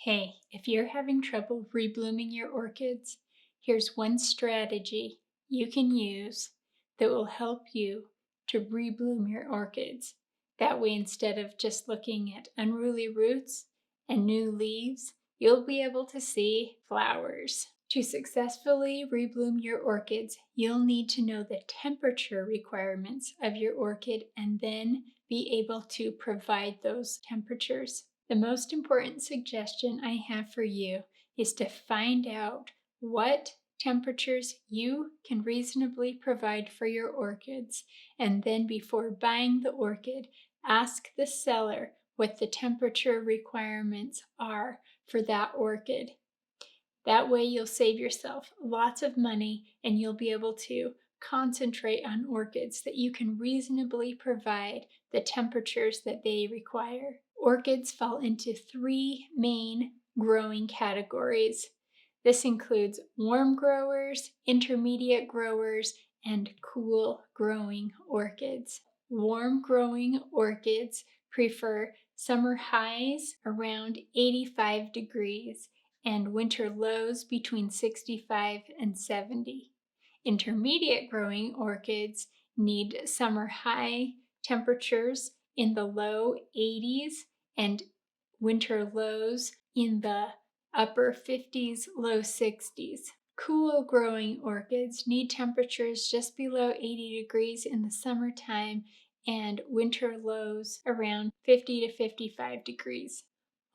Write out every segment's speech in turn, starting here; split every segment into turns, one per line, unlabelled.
Hey, if you're having trouble reblooming your orchids, here's one strategy you can use that will help you to rebloom your orchids. That way, instead of just looking at unruly roots and new leaves, you'll be able to see flowers. To successfully rebloom your orchids, you'll need to know the temperature requirements of your orchid and then be able to provide those temperatures. The most important suggestion I have for you is to find out what temperatures you can reasonably provide for your orchids, and then before buying the orchid, ask the seller what the temperature requirements are for that orchid. That way you'll save yourself lots of money and you'll be able to concentrate on orchids that you can reasonably provide the temperatures that they require. Orchids fall into three main growing categories. This includes warm growers, intermediate growers, and cool growing orchids. Warm growing orchids prefer summer highs around 85 degrees and winter lows between 65 and 70. Intermediate growing orchids need summer high temperatures in the low 80s and winter lows in the upper 50s, low 60s. Cool growing orchids need temperatures just below 80 degrees in the summertime and winter lows around 50 to 55 degrees.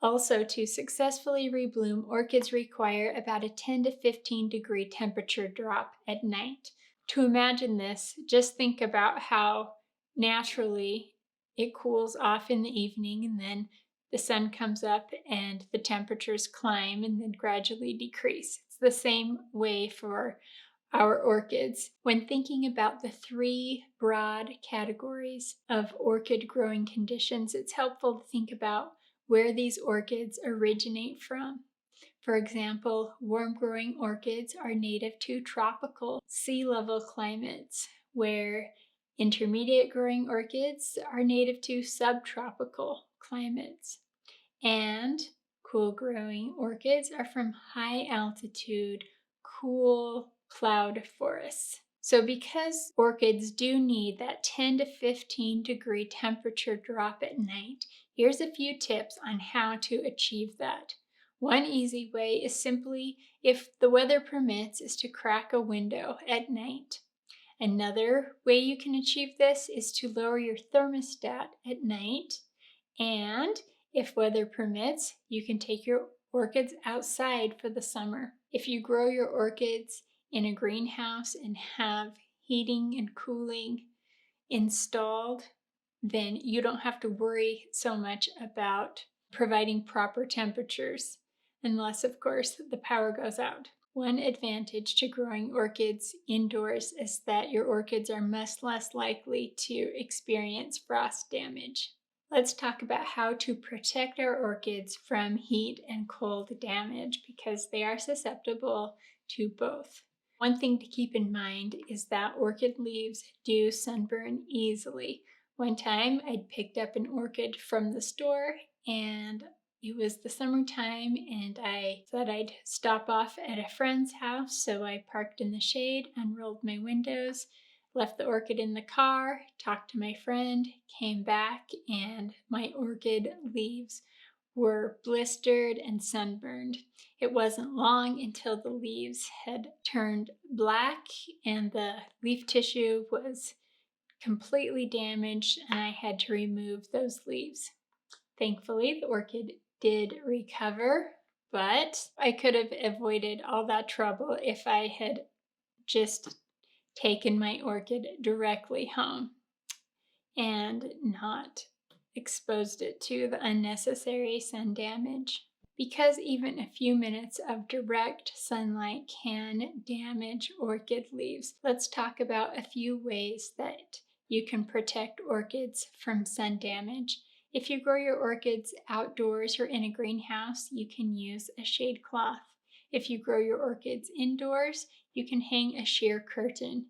Also, to successfully rebloom, orchids require about a 10 to 15 degree temperature drop at night. To imagine this, just think about how naturally it cools off in the evening and then the sun comes up and the temperatures climb and then gradually decrease. It's the same way for our orchids. When thinking about the three broad categories of orchid growing conditions, it's helpful to think about where these orchids originate from. For example, warm growing orchids are native to tropical sea level climates, where intermediate growing orchids are native to subtropical climates. And cool growing orchids are from high altitude, cool cloud forests. So because orchids do need that 10 to 15 degree temperature drop at night, here's a few tips on how to achieve that. One easy way is simply, if the weather permits, is to crack a window at night. Another way you can achieve this is to lower your thermostat at night, and if weather permits, you can take your orchids outside for the summer. If you grow your orchids in a greenhouse and have heating and cooling installed, then you don't have to worry so much about providing proper temperatures, unless, of course, the power goes out. One advantage to growing orchids indoors is that your orchids are much less likely to experience frost damage. Let's talk about how to protect our orchids from heat and cold damage because they are susceptible to both. One thing to keep in mind is that orchid leaves do sunburn easily. One time I'd picked up an orchid from the store and it was the summertime and I thought I'd stop off at a friend's house, so I parked in the shade, unrolled my windows, left the orchid in the car, talked to my friend, came back, and my orchid leaves were blistered and sunburned. It wasn't long until the leaves had turned black and the leaf tissue was completely damaged and I had to remove those leaves. Thankfully, the orchid did recover, but I could have avoided all that trouble if I had just taken my orchid directly home and not exposed it to the unnecessary sun damage. Because even a few minutes of direct sunlight can damage orchid leaves, let's talk about a few ways that you can protect orchids from sun damage. If you grow your orchids outdoors or in a greenhouse, you can use a shade cloth. If you grow your orchids indoors, you can hang a sheer curtain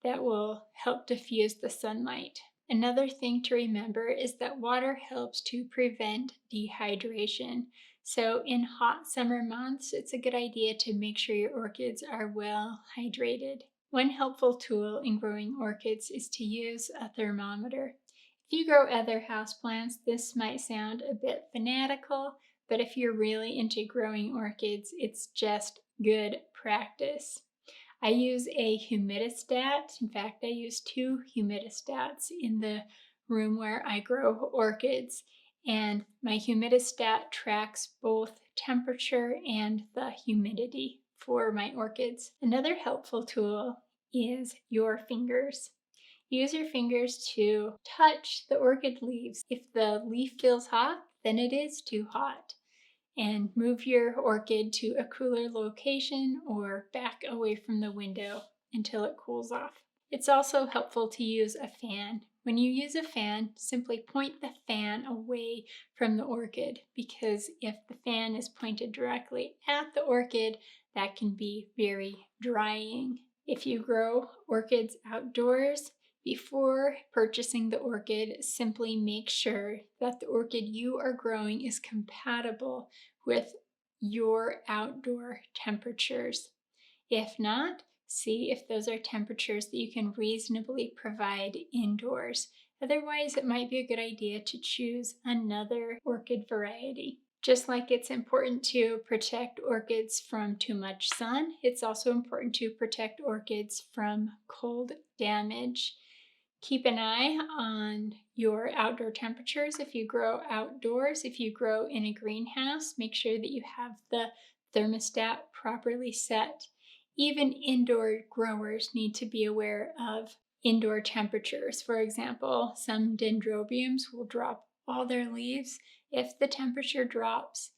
that will help diffuse the sunlight. Another thing to remember is that water helps to prevent dehydration. So in hot summer months, it's a good idea to make sure your orchids are well hydrated. One helpful tool in growing orchids is to use a thermometer. If you grow other houseplants, this might sound a bit fanatical, but if you're really into growing orchids, it's just good practice. I use a humidistat. In fact, I use two humidistats in the room where I grow orchids. And my humidistat tracks both temperature and the humidity for my orchids. Another helpful tool is your fingers. Use your fingers to touch the orchid leaves. If the leaf feels hot, then it is too hot. And move your orchid to a cooler location or back away from the window until it cools off. It's also helpful to use a fan. When you use a fan, simply point the fan away from the orchid, because if the fan is pointed directly at the orchid, that can be very drying. If you grow orchids outdoors, before purchasing the orchid, simply make sure that the orchid you are growing is compatible with your outdoor temperatures. If not, see if those are temperatures that you can reasonably provide indoors. Otherwise, it might be a good idea to choose another orchid variety. Just like it's important to protect orchids from too much sun, it's also important to protect orchids from cold damage. Keep an eye on your outdoor temperatures if you grow outdoors. If you grow in a greenhouse, make sure that you have the thermostat properly set. Even indoor growers need to be aware of indoor temperatures. For example, some dendrobiums will drop all their leaves if the temperature drops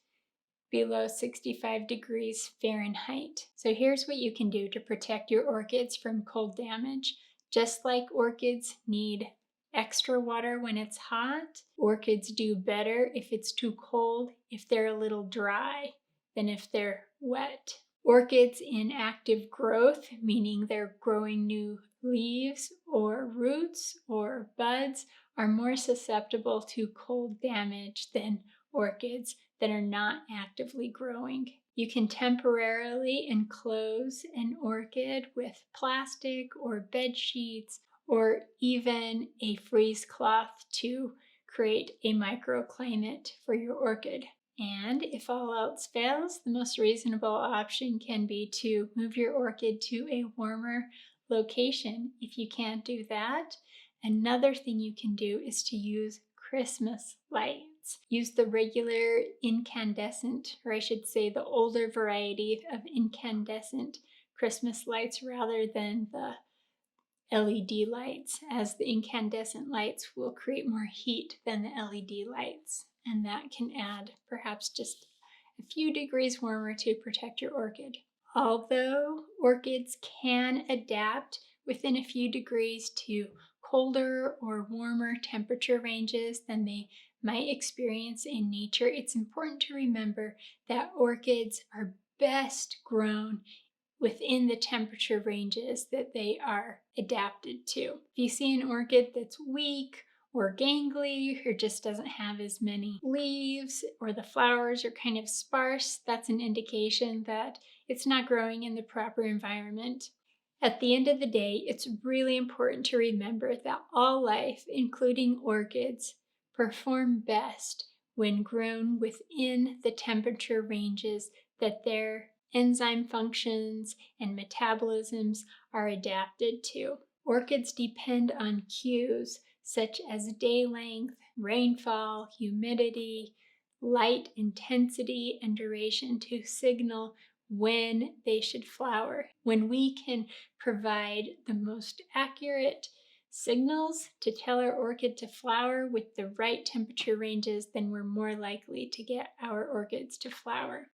below 65 degrees Fahrenheit. So here's what you can do to protect your orchids from cold damage. Just like orchids need extra water when it's hot, orchids do better if it's too cold, if they're a little dry, than if they're wet. Orchids in active growth, meaning they're growing new leaves or roots or buds, are more susceptible to cold damage than orchids that are not actively growing. You can temporarily enclose an orchid with plastic or bed sheets or even a freeze cloth to create a microclimate for your orchid. And if all else fails, the most reasonable option can be to move your orchid to a warmer location. If you can't do that, another thing you can do is to use Christmas lights. Use the regular incandescent, or I should say the older variety of incandescent Christmas lights rather than the LED lights, as the incandescent lights will create more heat than the LED lights, and that can add perhaps just a few degrees warmer to protect your orchid. Although orchids can adapt within a few degrees to colder or warmer temperature ranges than they might experience in nature, it's important to remember that orchids are best grown within the temperature ranges that they are adapted to. If you see an orchid that's weak or gangly or just doesn't have as many leaves, or the flowers are kind of sparse, that's an indication that it's not growing in the proper environment. At the end of the day, it's really important to remember that all life, including orchids, perform best when grown within the temperature ranges that their enzyme functions and metabolisms are adapted to. Orchids depend on cues such as day length, rainfall, humidity, light intensity, and duration to signal when they should flower. When we can provide the most accurate signals to tell our orchid to flower with the right temperature ranges, then we're more likely to get our orchids to flower.